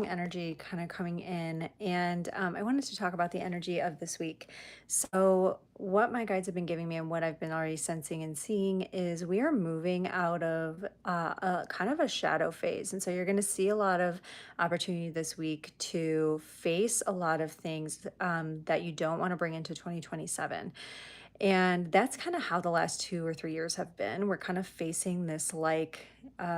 interesting energy kind of coming in, and I wanted to talk about the energy of this week. So, what my guides have been giving me, and what I've been already sensing and seeing, is we are moving out of a kind of a shadow phase, and so you're going to see a lot of opportunity this week to face a lot of things that you don't want to bring into 2027. And that's kind of how the last 2 or 3 years have been. We're kind of facing this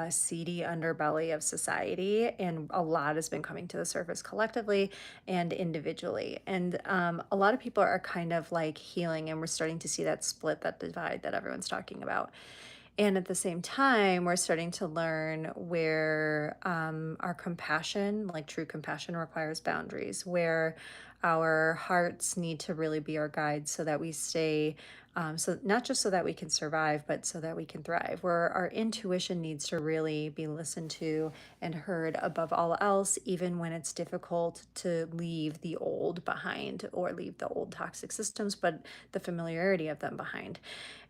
seedy underbelly of society, and a lot has been coming to the surface collectively and individually. And a lot of people are kind of like healing, and we're starting to see that split, that divide that everyone's talking about. And at the same time, we're starting to learn where our compassion, like true compassion, requires boundaries, where our hearts need to really be our guides so that we stay, so not just so that we can survive, but so that we can thrive, where our intuition needs to really be listened to and heard above all else, even when it's difficult to leave the old behind or leave the old toxic systems, but the familiarity of them behind.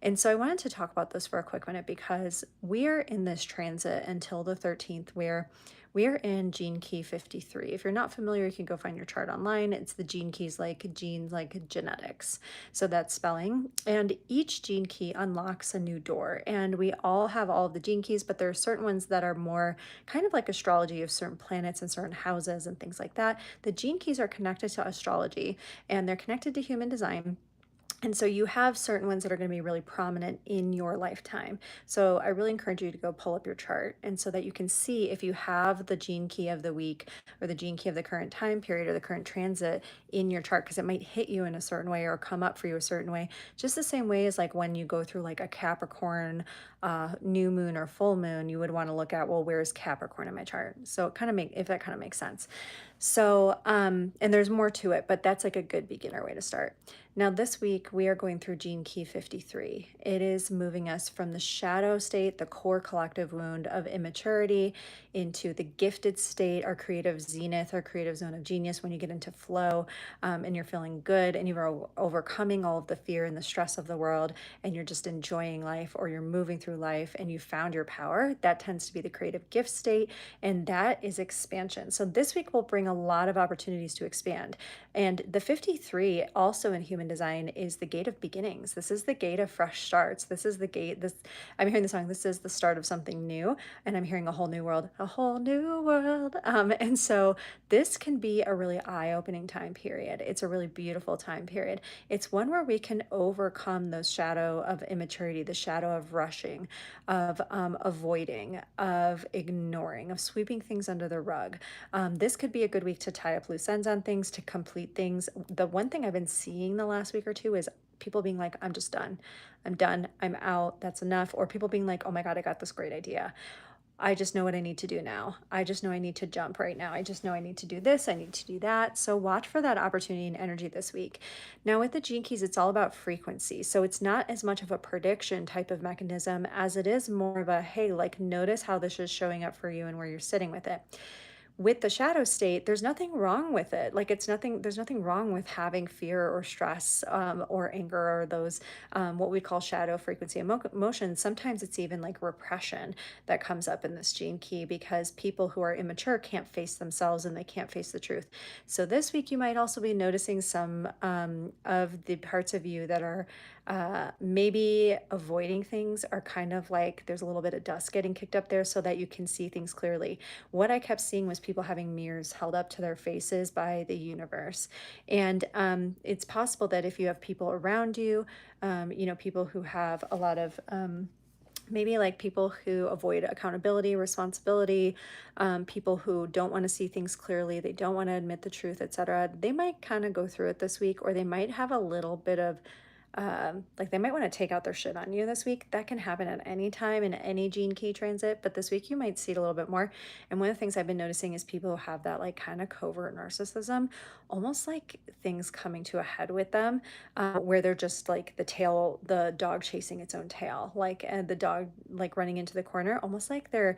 And so I wanted to talk about this for a quick minute because we are in this transit until the 13th where we are in gene key 53. If you're not familiar, you can go find your chart online. It's the gene keys, like genes, like genetics. So that's spelling. And each gene key unlocks a new door. And we all have all of the gene keys, but there are certain ones that are more kind of like astrology of certain planets and certain houses and things like that. The gene keys are connected to astrology, and they're connected to human design. And so you have certain ones that are going to be really prominent in your lifetime. So I really encourage you to go pull up your chart, and so that you can see if you have the gene key of the week or the gene key of the current time period or the current transit in your chart, because it might hit you in a certain way or come up for you a certain way. Just the same way as like when you go through like a Capricorn new moon or full moon, you would want to look at, well, where's Capricorn in my chart? So it kind of if that kind of makes sense. So, and there's more to it, but that's like a good beginner way to start. Now, this week we are going through Gene Key 53. It is moving us from the shadow state, the core collective wound of immaturity, into the gifted state, our creative zenith, our creative zone of genius, when you get into flow and you're feeling good and you're overcoming all of the fear and the stress of the world, and you're just enjoying life, or you're moving through life and you found your power. That tends to be the creative gift state, and that is expansion. So this week will bring a lot of opportunities to expand. And the 53, also in human design, is the gate of beginnings. This is the gate of fresh starts. This is the gate. I'm hearing the song, this is the start of something new. And I'm hearing a whole new world, a whole new world. And so this can be a really eye-opening time period. It's a really beautiful time period. It's one where we can overcome those shadow of immaturity, the shadow of rushing, of avoiding, of ignoring, of sweeping things under the rug. This could be a good week to tie up loose ends on things, to complete things. The one thing I've been seeing the last week or two is people being like, I'm just done. I'm done. I'm out. That's enough. Or people being like, oh my God, I got this great idea. I just know what I need to do now. I just know I need to jump right now. I just know I need to do this. I need to do that. So watch for that opportunity and energy this week. Now, with the gene keys, it's all about frequency. So it's not as much of a prediction type of mechanism as it is more of a, hey, like notice how this is showing up for you and where you're sitting with it. With the shadow state, there's nothing wrong with it. Like there's nothing wrong with having fear or stress or anger, or those what we call shadow frequency emotions. Sometimes it's even like repression that comes up in this gene key, because people who are immature can't face themselves and they can't face the truth. So this week you might also be noticing some of the parts of you that are maybe avoiding things, are kind of like there's a little bit of dust getting kicked up there so that you can see things clearly. What I kept seeing was people having mirrors held up to their faces by the universe. And it's possible that if you have people around you, people who have a lot of maybe like people who avoid accountability, responsibility, people who don't want to see things clearly, they don't want to admit the truth, etc. They might kind of go through it this week, or they might have a little bit of like they might want to take out their shit on you this week. That can happen at any time in any gene key transit, but this week you might see it a little bit more. And one of the things I've been noticing is people who have that like kind of covert narcissism, almost like things coming to a head with them, where they're just like the dog chasing its own tail, like, and the dog like running into the corner, almost like they're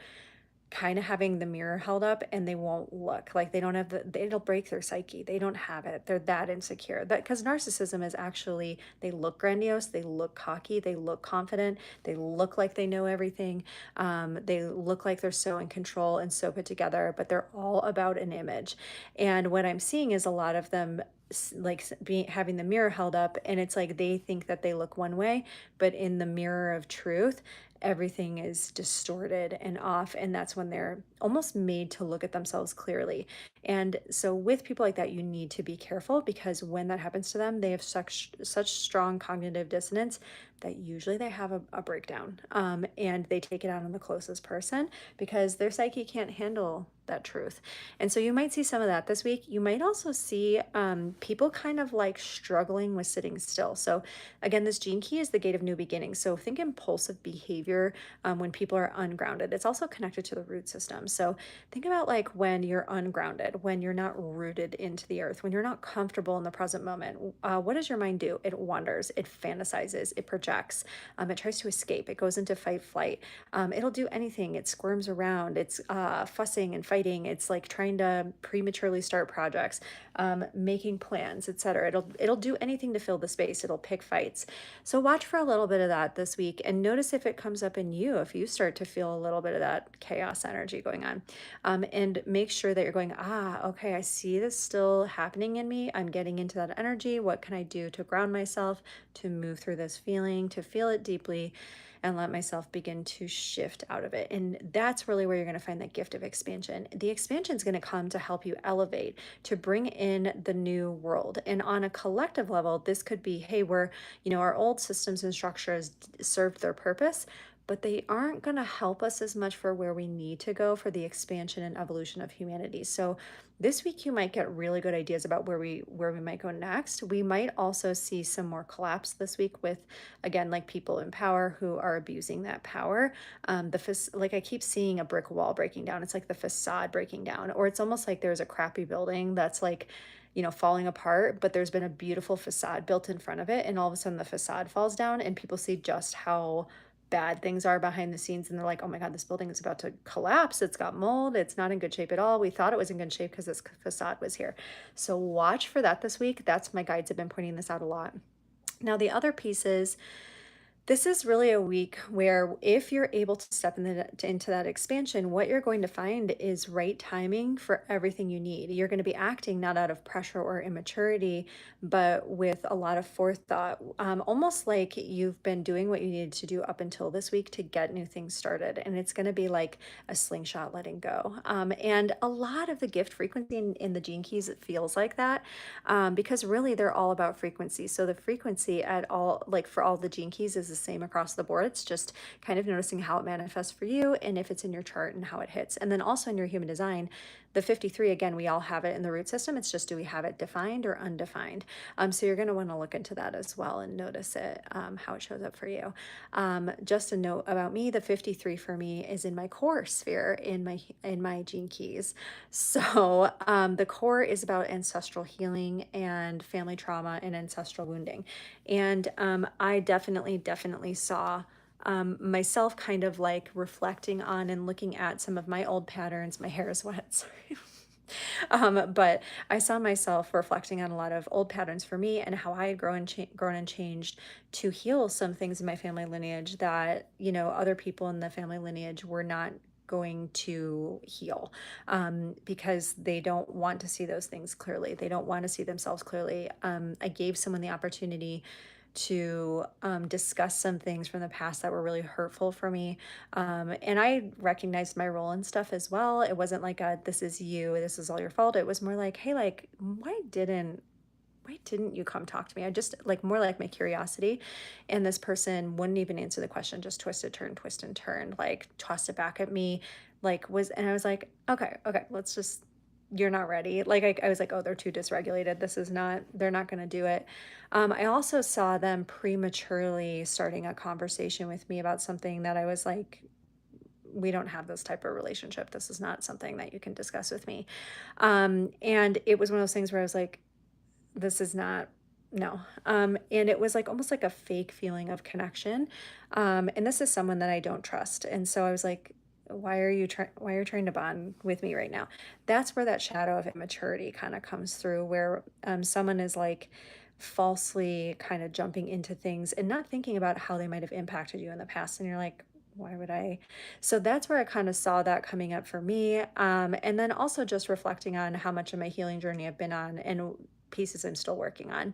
kind of having the mirror held up and they won't look like they don't have it'll break their psyche. They don't have it. They're that insecure. That because narcissism is actually, they look grandiose, they look cocky, they look confident, they look like they know everything. They look like they're so in control and so put together, but they're all about an image. And what I'm seeing is a lot of them being having the mirror held up, and it's like they think that they look one way, but in the mirror of truth everything is distorted and off, and that's when they're almost made to look at themselves clearly. And so with people like that, you need to be careful, because when that happens to them, they have such strong cognitive dissonance that usually they have a breakdown, and they take it out on the closest person because their psyche can't handle that truth. And so you might see some of that this week. You might also see people kind of like struggling with sitting still. So again, this gene key is the gate of new beginnings. So think impulsive behavior when people are ungrounded. It's also connected to the root system. So think about like when you're ungrounded, when you're not rooted into the earth, when you're not comfortable in the present moment. What does your mind do? It wanders, it fantasizes, it projects, it tries to escape, it goes into fight flight. It'll do anything. It squirms around. It's fussing and fighting. It's like trying to prematurely start projects, making plans, etc. It'll do anything to fill the space. It'll pick fights. So watch for a little bit of that this week, and notice if it comes up in you, if you start to feel a little bit of that chaos energy going on. And make sure that you're going, okay, I see this still happening in me. I'm getting into that energy. What can I do to ground myself, to move through this feeling, to feel it deeply, and let myself begin to shift out of it? And that's really where you're going to find that gift of expansion. The expansion is going to come to help you elevate, to bring in the new world. And on a collective level, this could be, hey, we're, our old systems and structures served their purpose, but they aren't going to help us as much for where we need to go for the expansion and evolution of humanity. So this week you might get really good ideas about where we might go next. We might also see some more collapse this week with, again, like people in power who are abusing that power. Like I keep seeing a brick wall breaking down. It's like the facade breaking down, or it's almost like there's a crappy building that's like, falling apart, but there's been a beautiful facade built in front of it, and all of a sudden the facade falls down and people see just how bad things are behind the scenes, and they're like, oh my god, this building is about to collapse. It's got mold. It's not in good shape at all. We thought it was in good shape because this facade was here. So watch for that this week. That's, my guides have been pointing this out a lot. Now the other piece is, this is really a week where if you're able to step into that expansion, what you're going to find is right timing for everything you need. You're going to be acting not out of pressure or immaturity, but with a lot of forethought, almost like you've been doing what you needed to do up until this week to get new things started. And it's going to be like a slingshot letting go. And a lot of the gift frequency in the gene keys, it feels like that, because really they're all about frequency. So the frequency at all, like for all the gene keys, is the same across the board. It's just kind of noticing how it manifests for you and if it's in your chart and how it hits. And then also in your human design, the 53, again, we all have it in the root system. It's just, do we have it defined or undefined? So you're going to want to look into that as well and notice it, how it shows up for you. Just a note about me, the 53 for me is in my core sphere in my gene keys. So the core is about ancestral healing and family trauma and ancestral wounding. And I definitely saw myself kind of like reflecting on and looking at some of my old patterns. My hair is wet, sorry. But I saw myself reflecting on a lot of old patterns for me and how I had grown and changed to heal some things in my family lineage that, other people in the family lineage were not going to heal, because they don't want to see those things clearly. They don't want to see themselves clearly. I gave someone the opportunity to discuss some things from the past that were really hurtful for me. And I recognized my role and stuff as well. It wasn't like this is you, this is all your fault. It was more like, hey, like, why didn't you come talk to me? I just like, more like my curiosity. And this person wouldn't even answer the question, just twist and turn, like tossed it back at me, and I was like, okay, let's just, you're not ready. Like I was like, oh, they're too dysregulated. They're not going to do it. I also saw them prematurely starting a conversation with me about something that I was like, we don't have this type of relationship. This is not something that you can discuss with me. And it was one of those things where I was like, this is not, no. And it was like almost like a fake feeling of connection. And this is someone that I don't trust. And so I was like, why are you trying to bond with me right now? That's where that shadow of immaturity kind of comes through, where someone is like falsely kind of jumping into things and not thinking about how they might have impacted you in the past. And you're like, why would I? So that's where I kind of saw that coming up for me. And then also just reflecting on how much of my healing journey I've been on and pieces I'm still working on.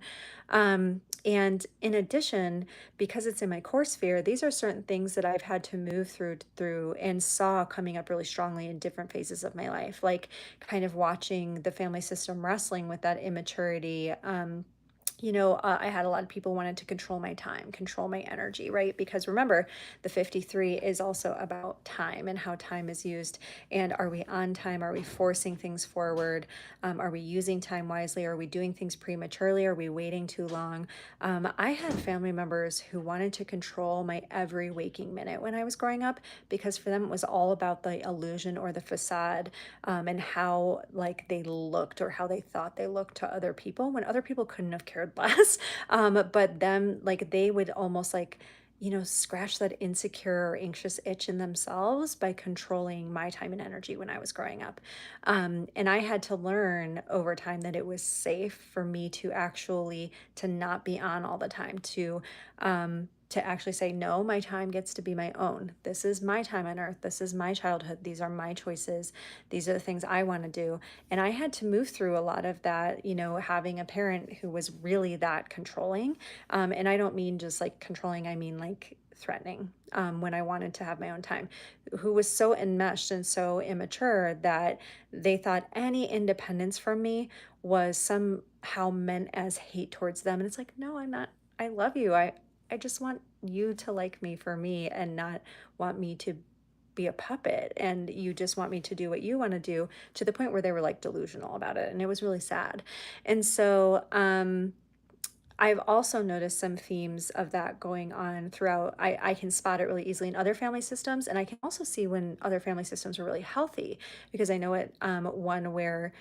And in addition, because it's in my core sphere, these are certain things that I've had to move through and saw coming up really strongly in different phases of my life, like kind of watching the family system wrestling with that immaturity. I had a lot of people wanted to control my time, control my energy, right? Because remember, the 53 is also about time and how time is used. And are we on time? Are we forcing things forward? Are we using time wisely? Are we doing things prematurely? Are we waiting too long? I had family members who wanted to control my every waking minute when I was growing up because for them it was all about the illusion or the facade, and how like they looked or how they thought they looked to other people when other people couldn't have cared less. But them, like they would almost like, scratch that insecure or anxious itch in themselves by controlling my time and energy when I was growing up. And I had to learn over time that it was safe for me to actually to not be on all the time, to actually say, no, my time gets to be my own. This is my time on earth. This is my childhood. These are my choices. These are the things I want to do. And I had to move through a lot of that, having a parent who was really that controlling. And I don't mean just like controlling, I mean like threatening, when I wanted to have my own time, who was so enmeshed and so immature that they thought any independence from me was somehow meant as hate towards them. And it's like, no, I'm not. I love you. I just want you to like me for me and not want me to be a puppet, and you just want me to do what you want to do, to the point where they were like delusional about it, and it was really sad. And so I've also noticed some themes of that going on throughout. I can spot it really easily in other family systems, and I can also see when other family systems are really healthy, because I know it, one where,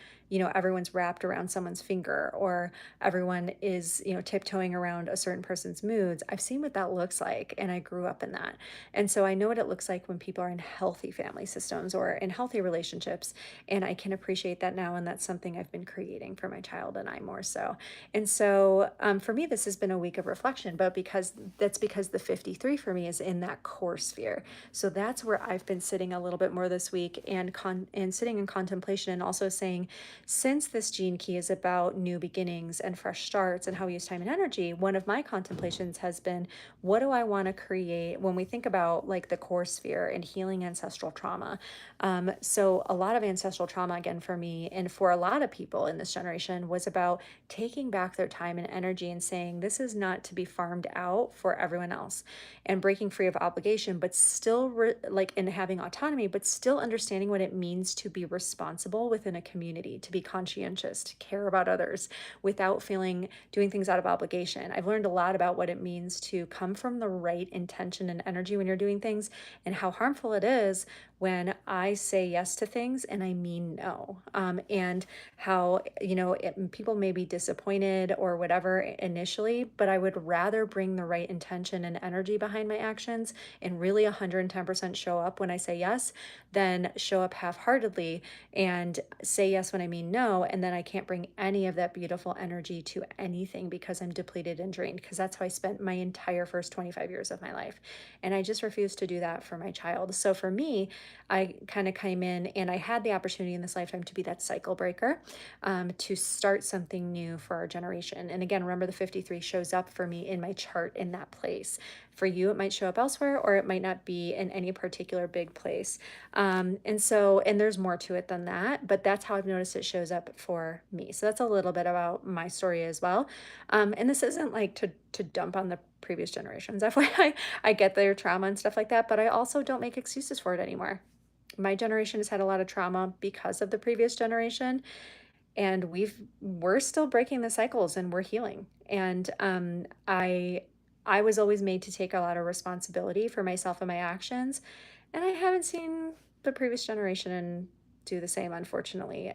everyone's wrapped around someone's finger, or everyone is, tiptoeing around a certain person's moods. I've seen what that looks like, and I grew up in that. And so I know what it looks like when people are in healthy family systems or in healthy relationships, and I can appreciate that now, and that's something I've been creating for my child and I more so. And so for me, this has been a week of reflection, but because the 53 for me is in that core sphere. So that's where I've been sitting a little bit more this week, and sitting in contemplation, and also saying, since this gene key is about new beginnings and fresh starts and how we use time and energy, one of my contemplations has been, what do I want to create when we think about like the core sphere and healing ancestral trauma? So a lot of ancestral trauma, again, for me and for a lot of people in this generation, was about taking back their time and energy and saying, this is not to be farmed out for everyone else, and breaking free of obligation, but still like in having autonomy, but still understanding what it means to be responsible within a community, to be conscientious, to care about others without feeling doing things out of obligation. I've learned a lot about what it means to come from the right intention and energy when you're doing things, and how harmful it is when I say yes to things and I mean no. And how, people may be disappointed or whatever initially, but I would rather bring the right intention and energy behind my actions and really 110% show up when I say yes than show up half-heartedly and say yes when I mean no. And then I can't bring any of that beautiful energy to anything because I'm depleted and drained, because that's how I spent my entire first 25 years of my life. And I just refuse to do that for my child. So for me, I kind of came in and I had the opportunity in this lifetime to be that cycle breaker, to start something new for our generation. And again, remember, the 53 shows up for me in my chart in that place. For you, it might show up elsewhere, or it might not be in any particular big place. And there's more to it than that, but that's how I've noticed it shows up for me. So that's a little bit about my story as well. And this isn't like to dump on the previous generations. FYI, I get their trauma and stuff like that, but I also don't make excuses for it anymore. My generation has had a lot of trauma because of the previous generation, and we're still breaking the cycles and we're healing. And I was always made to take a lot of responsibility for myself and my actions, and I haven't seen the previous generation in do the same, unfortunately.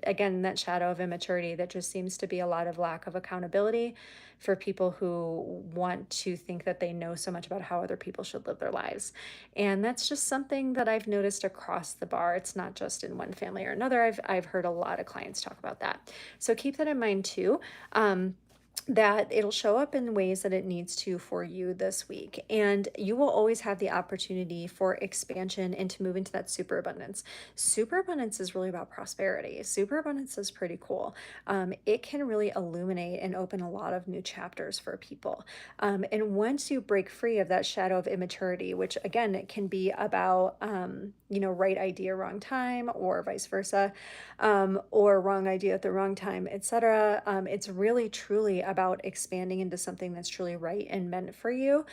Again, that shadow of immaturity that just seems to be a lot of lack of accountability for people who want to think that they know so much about how other people should live their lives. And that's just something that I've noticed across the bar. It's not just in one family or another. I've heard a lot of clients talk about that. So keep that in mind too. That it'll show up in ways that it needs to for you this week. And you will always have the opportunity for expansion and to move into that superabundance. Superabundance is really about prosperity. Superabundance is pretty cool. It can really illuminate and open a lot of new chapters for people. And once you break free of that shadow of immaturity, which again, it can be about, right idea, wrong time, or vice versa, or wrong idea at the wrong time, etc. It's really truly about expanding into something that's truly right and meant for you.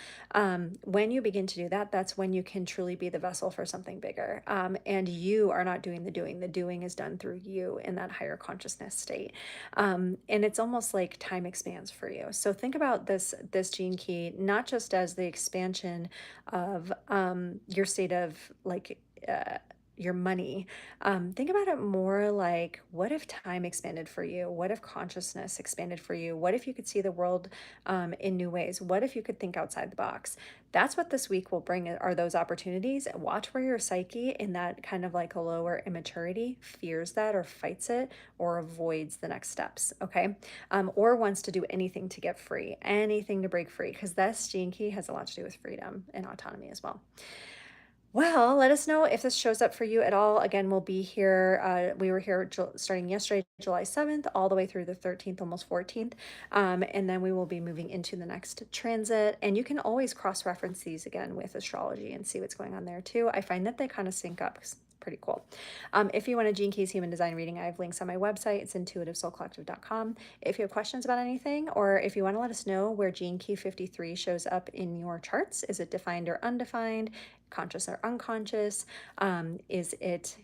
When you begin to do that, that's when you can truly be the vessel for something bigger. And you are not doing the doing. The doing is done through you in that higher consciousness state. And it's almost like time expands for you. So think about this gene key not just as the expansion of your state of like your money. Think about it more like, what if time expanded for you? What if consciousness expanded for you? What if you could see the world in new ways? What if you could think outside the box? That's what this week will bring, are those opportunities. Watch where your psyche in that kind of like a lower immaturity fears that or fights it or avoids the next steps, okay? Or wants to do anything to get free, anything to break free, because this gene key has a lot to do with freedom and autonomy as well. Well, let us know if this shows up for you at all. Again, we'll be here. We were here starting yesterday, July 7th, all the way through the 13th, almost 14th. And then we will be moving into the next transit. And you can always cross-reference these again with astrology and see what's going on there too. I find that they kind of sync up. It's pretty cool. If you want a Gene Keys Human Design reading, I have links on my website. It's intuitivesoulcollective.com. If you have questions about anything, or if you want to let us know where Gene Key 53 shows up in your charts, is it defined or undefined? Conscious or unconscious? Is it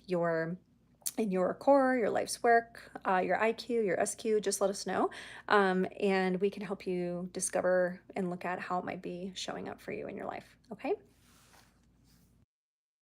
in your core, your life's work, your IQ, your SQ? Just let us know. And we can help you discover and look at how it might be showing up for you in your life. Okay.